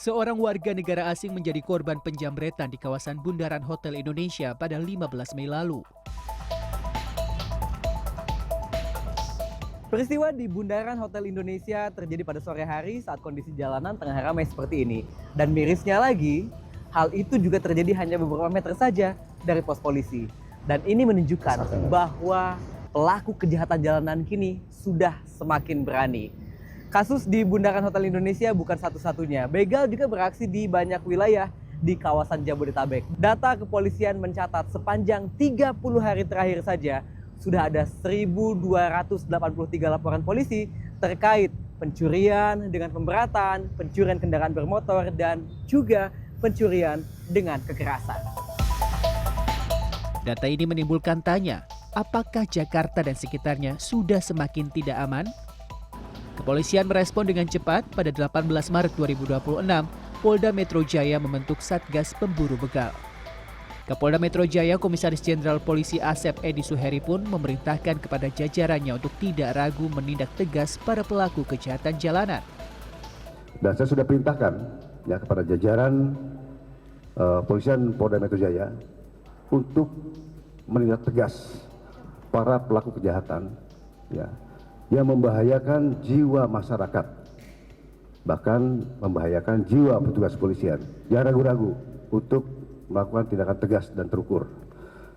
Seorang warga negara asing menjadi korban penjamretan di kawasan Bundaran Hotel Indonesia pada 15 Mei lalu. Peristiwa di Bundaran Hotel Indonesia terjadi pada sore hari saat kondisi jalanan tengah ramai seperti ini. Dan mirisnya lagi, hal itu juga terjadi hanya beberapa meter saja dari pos polisi. Dan ini menunjukkan bahwa pelaku kejahatan jalanan kini sudah semakin berani. Kasus di Bundaran Hotel Indonesia bukan satu-satunya. Begal juga beraksi di banyak wilayah di kawasan Jabodetabek. Data kepolisian mencatat sepanjang 30 hari terakhir saja sudah ada 1.283 laporan polisi terkait pencurian dengan pemberatan, pencurian kendaraan bermotor, dan juga pencurian dengan kekerasan. Data ini menimbulkan tanya, apakah Jakarta dan sekitarnya sudah semakin tidak aman? Kepolisian merespon dengan cepat. Pada 18 Maret 2026, Polda Metro Jaya membentuk Satgas Pemburu Begal. Kapolda Metro Jaya Komisaris Jenderal Polisi Asep Edi Suheri pun memerintahkan kepada jajarannya untuk tidak ragu menindak tegas para pelaku kejahatan jalanan. Dan saya sudah perintahkan ya kepada jajaran Polisian Polda Metro Jaya untuk menindak tegas para pelaku kejahatan ya, yang membahayakan jiwa masyarakat, bahkan membahayakan jiwa petugas kepolisian. Jangan ragu-ragu untuk melakukan tindakan tegas dan terukur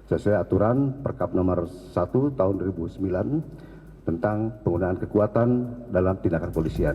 sesuai aturan Perkap nomor 1 tahun 2009 tentang penggunaan kekuatan dalam tindakan polisian.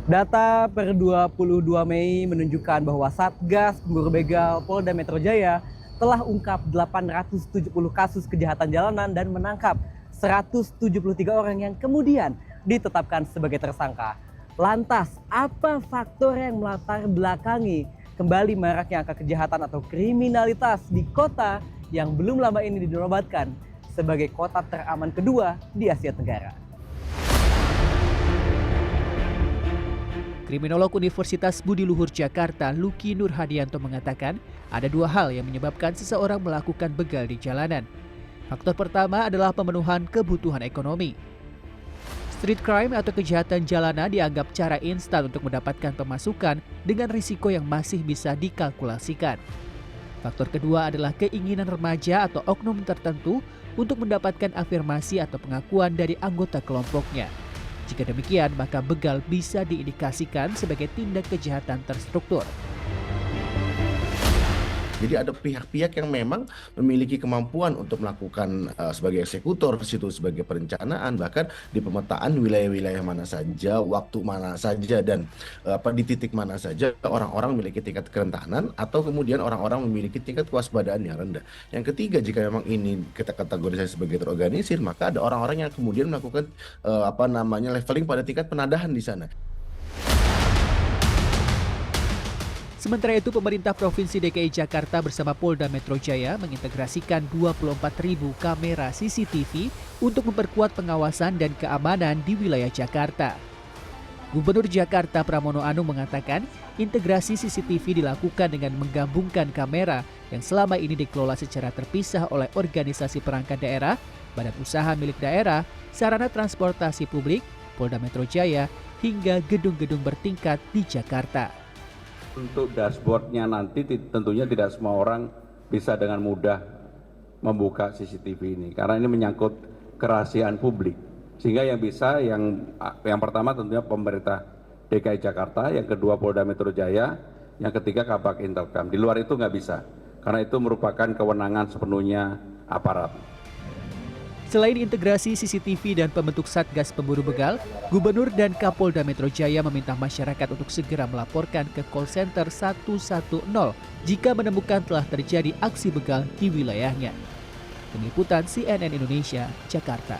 Data per 22 Mei menunjukkan bahwa Satgas Pemburu Begal Polda Metro Jaya telah ungkap 870 kasus kejahatan jalanan dan menangkap 173 orang yang kemudian ditetapkan sebagai tersangka. Lantas, apa faktor yang melatar belakangi kembali maraknya angka kejahatan atau kriminalitas di kota yang belum lama ini dinobatkan sebagai kota teraman kedua di Asia Tenggara? Kriminolog Universitas Budi Luhur Jakarta, Luki Nurhadianto mengatakan, ada dua hal yang menyebabkan seseorang melakukan begal di jalanan. Faktor pertama adalah pemenuhan kebutuhan ekonomi. Street crime atau kejahatan jalanan dianggap cara instan untuk mendapatkan pemasukan dengan risiko yang masih bisa dikalkulasikan. Faktor kedua adalah keinginan remaja atau oknum tertentu untuk mendapatkan afirmasi atau pengakuan dari anggota kelompoknya. Jika demikian, maka begal bisa diindikasikan sebagai tindak kejahatan terstruktur. Jadi ada pihak-pihak yang memang memiliki kemampuan untuk melakukan sebagai eksekutor di situ, sebagai perencanaan, bahkan di pemetaan wilayah-wilayah mana saja, waktu mana saja, dan di titik mana saja orang-orang memiliki tingkat kerentanan atau kemudian orang-orang memiliki tingkat kewaspadaan yang rendah. Yang ketiga, jika memang ini kita kategorisasi sebagai terorganisir, maka ada orang-orang yang kemudian melakukan leveling pada tingkat penadahan di sana. Sementara itu, pemerintah Provinsi DKI Jakarta bersama Polda Metro Jaya mengintegrasikan 24.000 kamera CCTV untuk memperkuat pengawasan dan keamanan di wilayah Jakarta. Gubernur Jakarta Pramono Anung mengatakan, integrasi CCTV dilakukan dengan menggabungkan kamera yang selama ini dikelola secara terpisah oleh organisasi perangkat daerah, badan usaha milik daerah, sarana transportasi publik, Polda Metro Jaya, hingga gedung-gedung bertingkat di Jakarta. Untuk dashboardnya nanti tentunya tidak semua orang bisa dengan mudah membuka CCTV ini karena ini menyangkut kerahasiaan publik. Sehingga yang bisa yang pertama tentunya pemerintah DKI Jakarta, yang kedua Polda Metro Jaya, yang ketiga Kabak Intelkam. Di luar itu nggak bisa karena itu merupakan kewenangan sepenuhnya aparat. Selain integrasi CCTV dan pembentuk Satgas Pemburu Begal, Gubernur dan Kapolda Metro Jaya meminta masyarakat untuk segera melaporkan ke call center 110 jika menemukan telah terjadi aksi begal di wilayahnya. Tim Liputan CNN Indonesia, Jakarta.